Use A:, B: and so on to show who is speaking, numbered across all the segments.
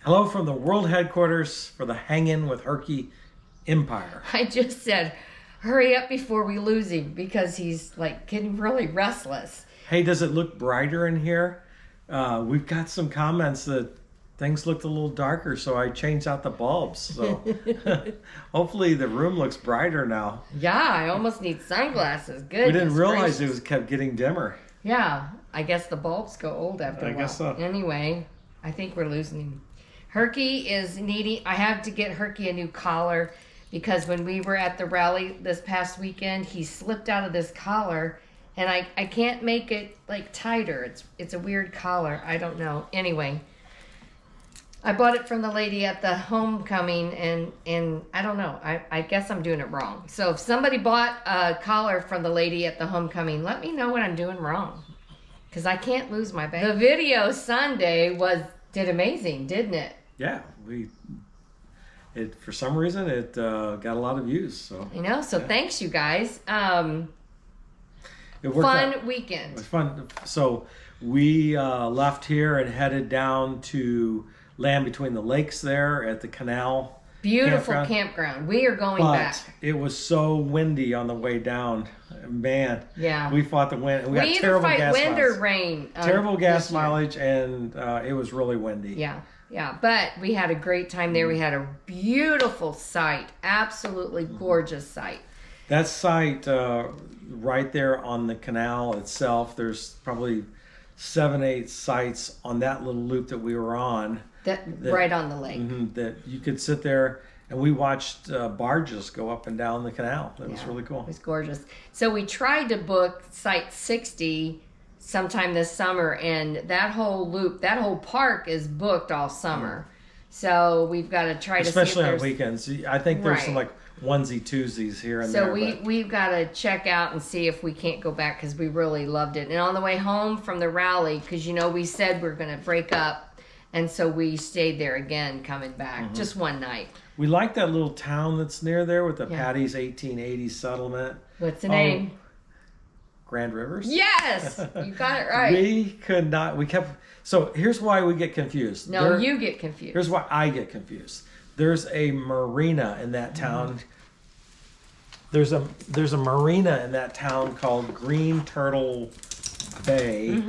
A: Hello from the world headquarters for the Hang-In with Herky Empire.
B: I just said, hurry up before we lose him because he's like getting really restless.
A: Hey, does it look brighter in here? We've got some comments that things looked a little darker, so I changed out the bulbs. So hopefully the room looks brighter now.
B: Yeah, I almost need sunglasses. Good.
A: We didn't realize it was kept getting dimmer.
B: Yeah, I guess the bulbs go old after a while.
A: I guess so.
B: Anyway, I think we're losing him. Herky is needing, I had to get Herky a new collar because when we were at the rally this past weekend, he slipped out of this collar and I can't make it like tighter. It's a weird collar. I don't know. Anyway, I bought it from the lady at the homecoming and I don't know. I guess I'm doing it wrong. So if somebody bought a collar from the lady at the homecoming, let me know what I'm doing wrong. Because I can't lose my baby. The video Sunday did amazing, didn't it?
A: Yeah, for some reason it got a lot of views. So
B: I know. So thanks, you guys.
A: It worked
B: fun
A: out.
B: weekend.
A: It was fun. So we left here and headed down to land between the lakes there at the canal.
B: Beautiful campground. We are going back.
A: It was so windy on the way down. Man,
B: yeah,
A: we fought the wind.
B: We
A: got terrible gas
B: wind
A: mileage.
B: or rain.
A: Terrible gas mileage, and it was really windy.
B: Yeah, but we had a great time there. We had a beautiful site, absolutely gorgeous site.
A: That site right there on the canal itself, there's probably 7-8 sites on that little loop that we were on.
B: That right on the lake.
A: That you could sit there, and we watched barges go up and down the canal. That was really cool.
B: It was gorgeous. So we tried to book Site 60 sometime this summer, and that whole loop, that whole park is booked all summer. So we've got to try to
A: especially
B: see if
A: on weekends. I think there's some like onesie twosies here and there.
B: So we've got to check out and see if we can't go back because we really loved it. And on the way home from the rally, because we said we're going to break up, and so we stayed there again coming back just one night.
A: We like that little town that's near there with the Patty's 1880s settlement.
B: What's the name?
A: Grand Rivers?
B: Yes! You got it right.
A: So here's why we get confused.
B: No, you get confused.
A: Here's why I get confused. There's a marina in that town. There's a marina in that town called Green Turtle Bay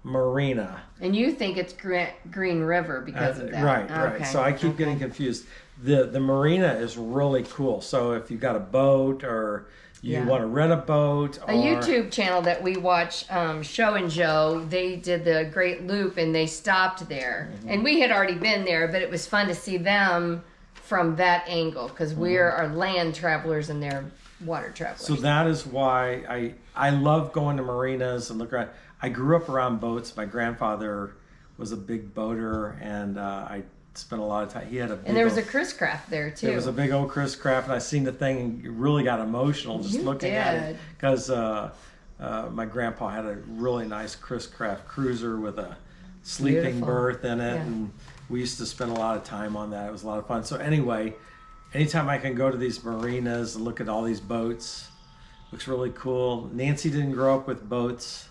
A: Marina.
B: And you think it's Green River because of that.
A: Right, right. So I keep getting confused. The marina is really cool. So if you've got a boat or you want to rent a boat.
B: A YouTube channel that we watch, Show and Joe, they did the Great Loop and they stopped there. And we had already been there, but it was fun to see them from that angle because we are land travelers and they're water travelers.
A: So that is why I love going to marinas and look around. I grew up around boats. My grandfather was a big boater, and I spent a lot of time. He had a big
B: and there was a Chris Craft there too.
A: There was a big old Chris Craft, and I seen the thing and really got emotional just looking at it because my grandpa had a really nice Chris Craft cruiser with a sleeping berth in it, and we used to spend a lot of time on that. It was a lot of fun. So anyway, anytime I can go to these marinas and look at all these boats, looks really cool. Nancy didn't grow up with boats.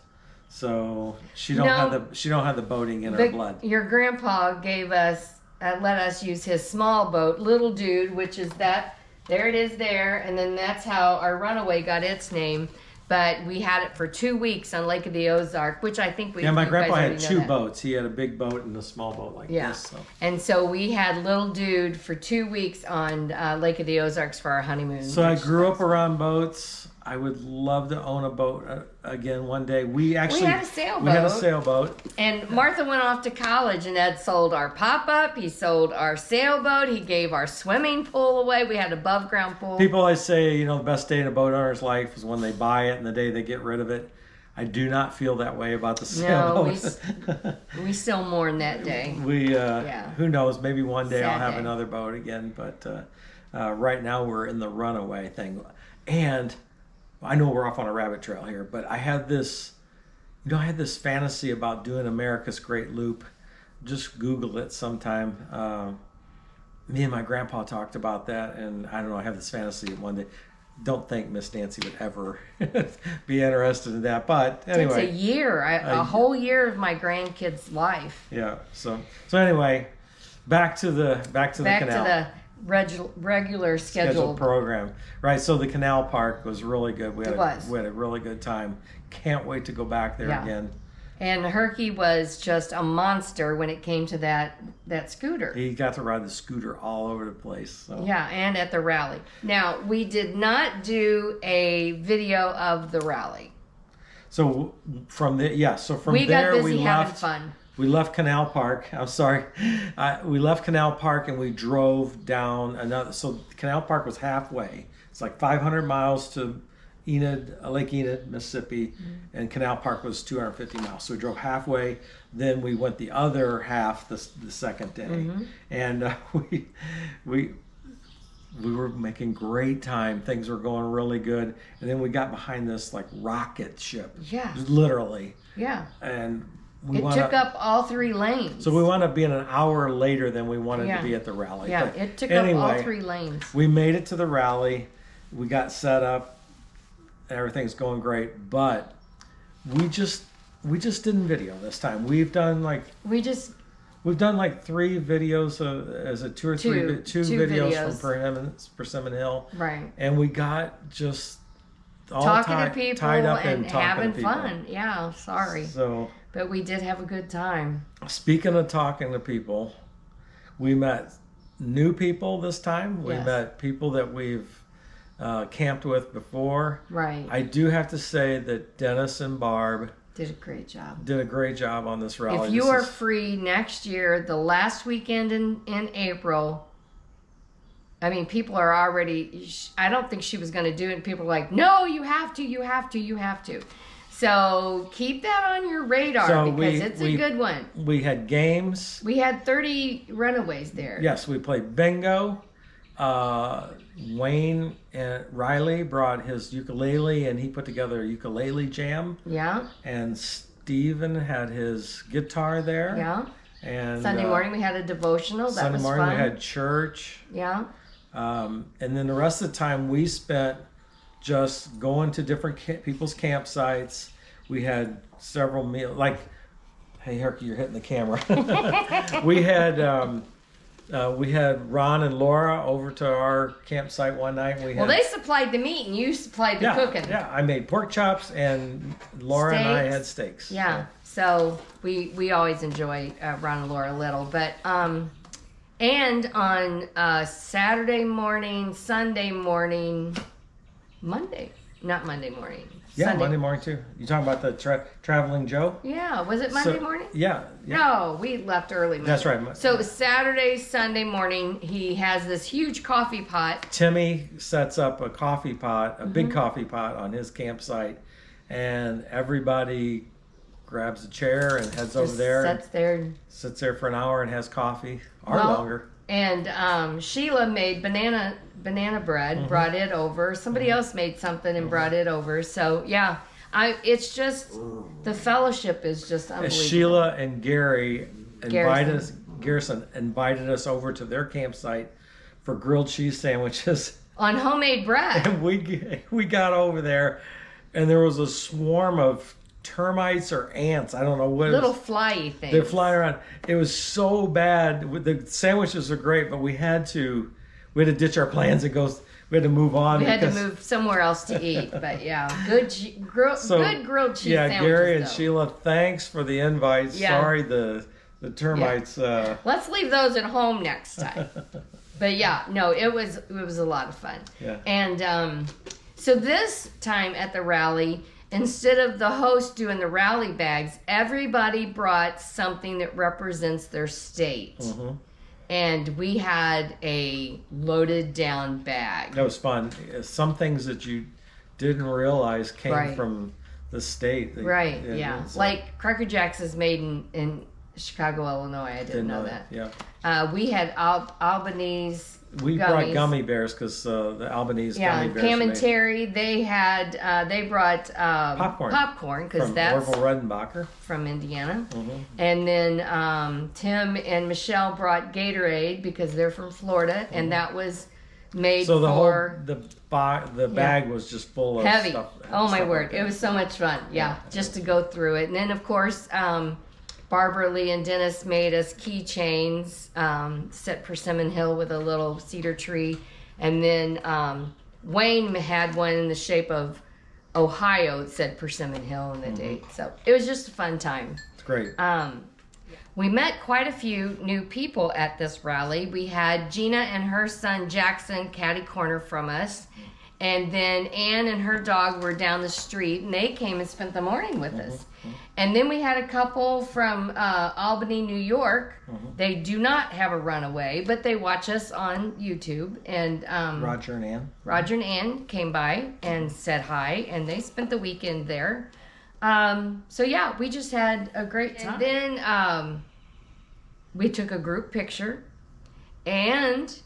A: So she don't have the boating in her blood.
B: Your grandpa gave us let us use his small boat, Little Dude, which is that. There it is there, and then that's how our Runaway got its name. But we had it for 2 weeks on Lake of the Ozark, which I think we.
A: Yeah, my grandpa had two boats. He had a big boat and a small boat like this. So.
B: And so we had Little Dude for 2 weeks on Lake of the Ozarks for our honeymoon.
A: So I grew up around boats. I would love to own a boat again one day. We had a sailboat. We had a sailboat.
B: And Martha went off to college, and Ed sold our pop-up. He sold our sailboat. He gave our swimming pool away. We had an above-ground pool.
A: People always say, the best day in a boat owner's life is when they buy it and the day they get rid of it. I do not feel that way about the sailboat.
B: No, we still mourn that day.
A: Who knows? Maybe one day I'll have another boat again. But right now we're in the Runaway thing. And I know we're off on a rabbit trail here, but I had this fantasy about doing America's Great Loop. Just Google it sometime. Me and my grandpa talked about that, and I don't know, I have this fantasy one day. Don't think Miss Nancy would ever be interested in that, but anyway.
B: It's a whole year of my grandkids' life.
A: Yeah, so anyway, back to the canal.
B: to the regular scheduled
A: program. Right. So the canal park was really good. We had a really good time. Can't wait to go back there again.
B: And Herky was just a monster when it came to that scooter.
A: He got to ride the scooter all over the place. So.
B: Yeah, and at the rally. Now, we did not do a video of the rally.
A: So from there,
B: we got busy having fun.
A: We left Canal Park. I'm sorry. We left Canal Park and we drove down another. So Canal Park was halfway. It's like 500 miles to Lake Enid, Mississippi, and Canal Park was 250 miles. So we drove halfway. Then we went the other half the second day, and we were making great time. Things were going really good, and then we got behind this like rocket ship.
B: Yeah,
A: literally.
B: Yeah,
A: and
B: it took up all 3 lanes.
A: So we wound up being an hour later than we wanted to be at the rally.
B: Yeah, but it took up all 3 lanes.
A: We made it to the rally. We got set up. Everything's going great, but we just didn't video this time. We've done like 3 videos as a 2 or 3 videos from Persimmon Hill,
B: right?
A: And we got just all
B: talking to people
A: tied up
B: and having
A: to people.
B: Fun. Yeah, sorry. But we did have a good time.
A: Speaking of talking to people, we met new people this time. We met people that we've camped with before.
B: Right.
A: I do have to say that Dennis and Barb
B: did a great job
A: on this rally.
B: If you are free next year, the last weekend in April, I mean, people are already, I don't think she was going to do it. And people are like, no, you have to. So keep that on your radar because it's a good one.
A: We had games.
B: We had 30 runaways there.
A: Yes, we played bingo. Wayne and Riley brought his ukulele and he put together a ukulele jam.
B: Yeah.
A: And Steven had his guitar there.
B: Yeah.
A: And
B: Sunday morning we had a devotional. That was fun.
A: Sunday morning we had church.
B: Yeah.
A: And then the rest of the time we spent just going to different people's campsites. We had several meals. Like, hey, Herky, you're hitting the camera. We had Ron and Laura over to our campsite one night.
B: They supplied the meat and you supplied the cooking.
A: Yeah, I made pork chops and Laura and I had steaks.
B: Yeah, so we always enjoy Ron and Laura a little. But and on Saturday morning, Sunday morning, not Monday morning.
A: Yeah,
B: Sunday.
A: Monday morning too. You talking about the Traveling Joe?
B: Yeah, was it Monday morning?
A: Yeah.
B: No, we left early Monday.
A: That's right.
B: So Saturday, Sunday morning, he has this huge coffee pot.
A: Timmy sets up a coffee pot, a big coffee pot on his campsite, and everybody grabs a chair and heads over there. Sits there for an hour and has coffee or longer.
B: And Sheila made banana bread, brought it over. Somebody else made something and brought it over. So yeah, it's just the fellowship is just unbelievable.
A: Sheila and Garrison invited us over to their campsite for grilled cheese sandwiches
B: on homemade bread.
A: And we got over there, and there was a swarm of termites or ants. I don't know what.
B: Little flyy things.
A: They're flying around. It was so bad. The sandwiches are great, but we had to ditch our plans and go. We had to move on.
B: We had to move somewhere else to eat. But yeah, good grilled cheese
A: yeah,
B: sandwiches.
A: Gary and Sheila, thanks for the invite. Yeah. Sorry the termites. Yeah.
B: Let's leave those at home next time. But yeah, no, it was a lot of fun.
A: Yeah.
B: And so this time at the rally, instead of the host doing the rally bags, everybody brought something that represents their state. Mm-hmm. And we had a loaded down bag.
A: That was fun. Some things that you didn't realize came from the state.
B: Yeah. Like Cracker Jacks is made in Chicago, Illinois. I didn't know that.
A: Yeah.
B: We had Albanese.
A: We brought gummy bears because the Albanese gummy bears.
B: Pam and Terry, they brought popcorn because that's
A: Orville Redenbacher
B: from Indiana. Mm-hmm. And then Tim and Michelle brought Gatorade because they're from Florida, and that was made
A: so
B: for
A: the bag was just full of
B: heavy
A: stuff.
B: Oh my word, it was so much fun. Yeah, just to go through it, and then of course Barbara Lee and Dennis made us keychains, set Persimmon Hill with a little cedar tree. And then Wayne had one in the shape of Ohio. It said Persimmon Hill on the date. So it was just a fun time.
A: It's great.
B: We met quite a few new people at this rally. We had Gina and her son Jackson catty corner from us. And then Ann and her dog were down the street, and they came and spent the morning with us. And then we had a couple from Albany, New York. They do not have a runaway, but they watch us on YouTube. And
A: Roger and Ann.
B: Roger and Ann came by and said hi, and they spent the weekend there. So yeah, we just had a great time. And then we took a group picture, and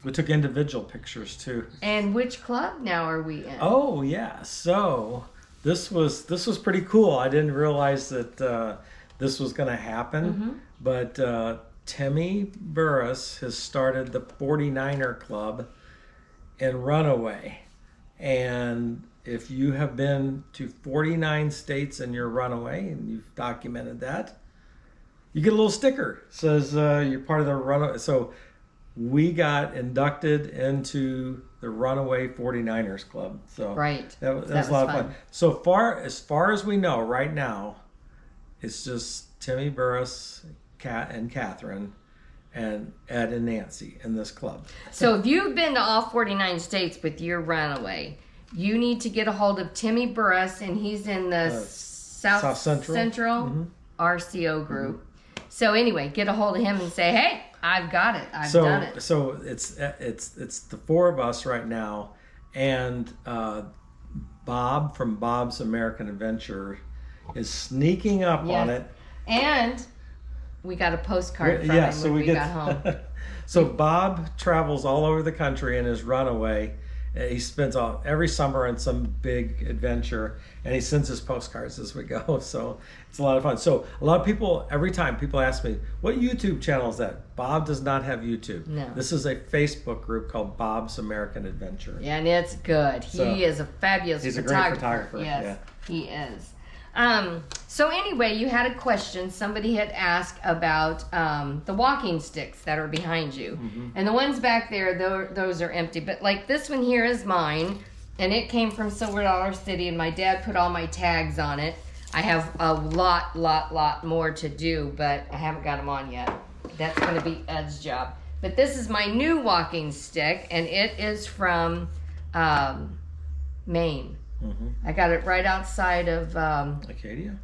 A: we took individual pictures too.
B: And which club now are we in?
A: Oh yeah, so this was pretty cool. I didn't realize that this was going to happen, but Timmy Burris has started the 49er Club in Runaway, and if you have been to 49 states in your Runaway and you've documented that, you get a little sticker. It says you're part of the Runaway. So we got inducted into the Runaway 49ers Club. So
B: right.
A: that was a lot of fun. So as far as we know right now, it's just Timmy Burris, Kat and Catherine, and Ed and Nancy in this club.
B: So if you've been to all 49 states with your Runaway, you need to get a hold of Timmy Burris, and he's in the South Central RCO group. So anyway, get a hold of him and say, hey, I've got it. I've done it.
A: So it's the four of us right now, and Bob from Bob's American Adventure is sneaking up on it.
B: And we got a postcard from him when we got home.
A: So Bob travels all over the country in his Runaway. He spends every summer on some big adventure, and he sends us postcards as we go. So it's a lot of fun. So a lot of people, every time people ask me, what YouTube channel is that? Bob does not have YouTube.
B: No.
A: This is a Facebook group called Bob's American Adventure.
B: Yeah, and it's good. He is a fabulous photographer.
A: He's a great photographer.
B: Yes, he is. So anyway, you had a question. Somebody had asked about the walking sticks that are behind you. And the ones back there, those are empty. But like this one here is mine, and it came from Silver Dollar City, and my dad put all my tags on it. I have a lot more to do, but I haven't got them on yet. That's going to be Ed's job. But this is my new walking stick, and it is from Maine. I got it right outside of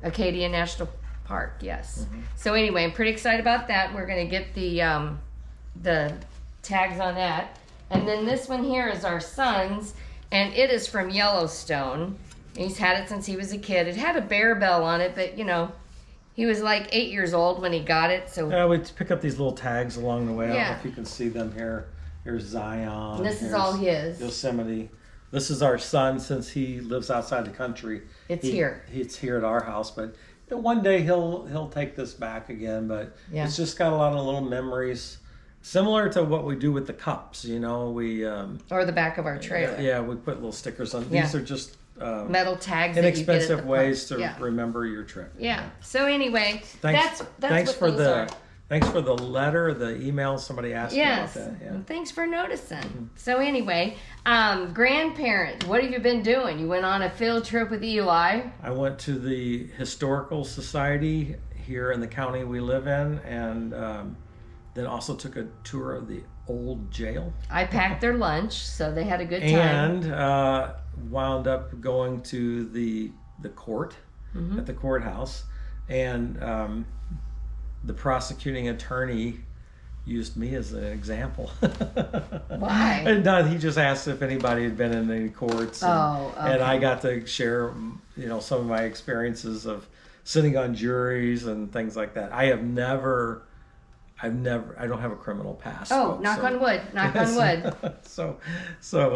B: Acadia National Park. Yes. So anyway, I'm pretty excited about that. We're going to get the tags on that. And then this one here is our son's, and it is from Yellowstone. He's had it since he was a kid. It had a bear bell on it, but you know, he was like 8 years old when he got it. So
A: we pick up these little tags along the way. I don't know if you can see them here. Here's Zion.
B: And this is all his.
A: Yosemite. This is our son, since he lives outside the country.
B: It's here.
A: It's here at our house, but one day he'll take this back again. But it's just got a lot of little memories, similar to what we do with the cups. You know,
B: or the back of our trailer.
A: Yeah, we put little stickers on. These are just
B: metal tags.
A: Inexpensive ways to remember your trip.
B: Yeah. So anyway,
A: thanks
B: that's
A: for
B: what those are.
A: Thanks for the letter, the email. Somebody asked about that. Yeah.
B: Thanks for noticing. So anyway, grandparents, what have you been doing? You went on a field trip with Eli.
A: I went to the Historical Society here in the county we live in, and then also took a tour of the old jail.
B: I packed their lunch, so they had a good time.
A: And wound up going to the court at the courthouse, and the prosecuting attorney used me as an example.
B: Why?
A: And he just asked if anybody had been in any courts, and, and I got to share, some of my experiences of sitting on juries and things like that. I don't have a criminal past.
B: Oh, knock on wood. Knock on wood.
A: So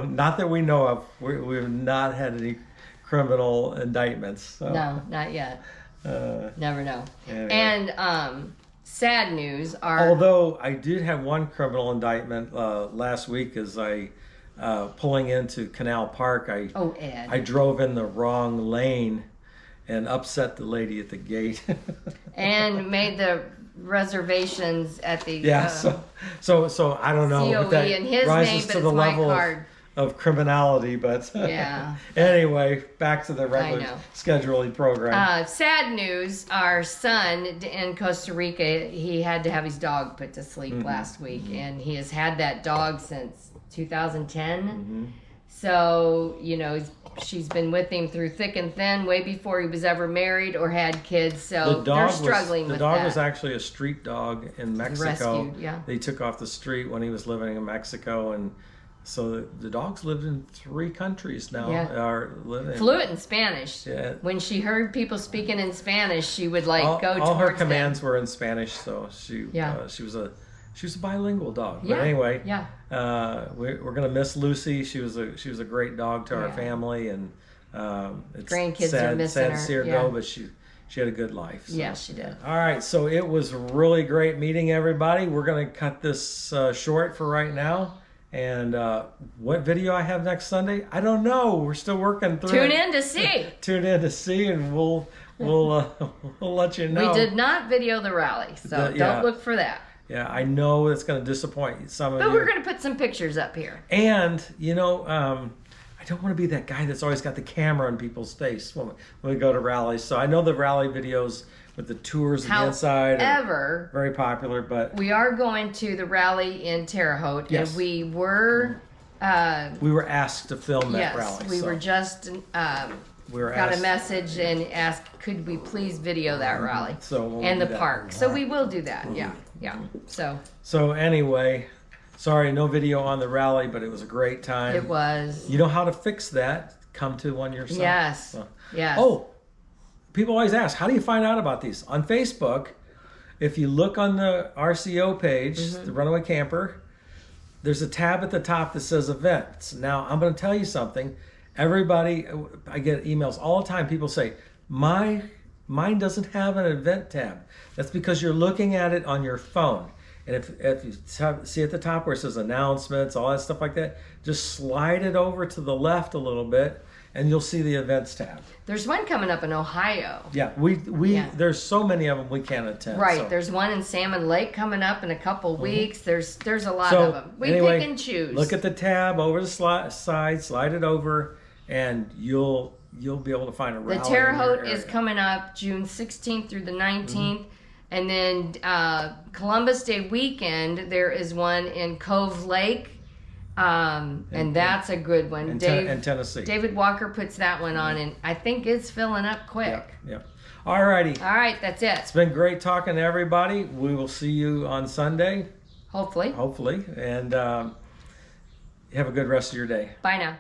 A: not that we know of. We've not had any criminal indictments. So.
B: No, not yet. Never know.
A: Anyway.
B: And sad news are...
A: Although I did have one criminal indictment last week as I pulling into Canal Park.
B: Ed.
A: I drove in the wrong lane, and upset the lady at the gate.
B: And made the reservations at the
A: Yeah, so I don't know
B: COE
A: if that
B: in his
A: rises
B: name, but
A: to
B: it's
A: the
B: my
A: level
B: card.
A: of criminality, but
B: Yeah.
A: Anyway, back to the regular
B: know.
A: scheduling program.
B: Sad news, our son in Costa Rica, he had to have his dog put to sleep last week, and he has had that dog since 2010. So, you know, she's been with him through thick and thin, way before he was ever married or had kids. So they're struggling with that.
A: The dog was actually a street dog in Mexico.
B: Rescued, yeah.
A: They took off the street when he was living in Mexico, and so the dog's lived in 3 countries now.
B: Yeah.
A: Are living
B: fluent in Spanish.
A: Yeah.
B: When she heard people speaking in Spanish, she would go towards
A: all her
B: them.
A: commands were in Spanish, so she was a bilingual dog. But anyway, we're gonna miss Lucy. She was a great dog to our family, and it's
B: grandkids are missing
A: sad
B: her.
A: to see her go, but she had a good life. So.
B: Yeah, she did.
A: All right, so it was really great meeting everybody. We're gonna cut this short for right now. And what video I have next Sunday, I don't know. We're still working through.
B: Tune in to see.
A: Tune in to see, and we'll let you know.
B: We did not video the rally, so don't look for that.
A: Yeah, I know it's going to disappoint some of you.
B: But we're going to put some pictures up here.
A: And, you know, I don't want to be that guy that's always got the camera on people's face when we go to rallies. So I know the rally videos with the tours and the inside are very popular. But
B: we are going to the rally in Terre Haute, and we were
A: asked to film that rally.
B: Yes, we were just got a message and asked, could we please video that rally and the park? So we will do that. Yeah. So
A: anyway, sorry, no video on the rally, but it was a great time.
B: It was.
A: You know how to fix that? Come to one yourself.
B: Yes. Yes.
A: Oh, people always ask, how do you find out about these? On Facebook, if you look on the RCO page, the Runaway Camper, there's a tab at the top that says events. Now, I'm going to tell you something. Everybody, I get emails all the time. People say, mine doesn't have an event tab. That's because you're looking at it on your phone. And if you see at the top where it says announcements, all that stuff like that, just slide it over to the left a little bit, and you'll see the events tab.
B: There's one coming up in Ohio.
A: Yeah, there's so many of them we can't attend.
B: Right,
A: so.
B: There's one in Salmon Lake coming up in a couple weeks. There's a lot of them. We pick and choose.
A: Look at the tab over the side, slide it over, and you'll be able to find a rally.
B: The Terre Haute is coming up June 16th through the 19th. And then Columbus Day weekend, there is one in Cove Lake. And that's a good one.
A: In Tennessee.
B: David Walker puts that one on, and I think it's filling up quick.
A: Yep. All righty.
B: All right, that's it.
A: It's been great talking to everybody. We will see you on Sunday.
B: Hopefully.
A: And have a good rest of your day.
B: Bye now.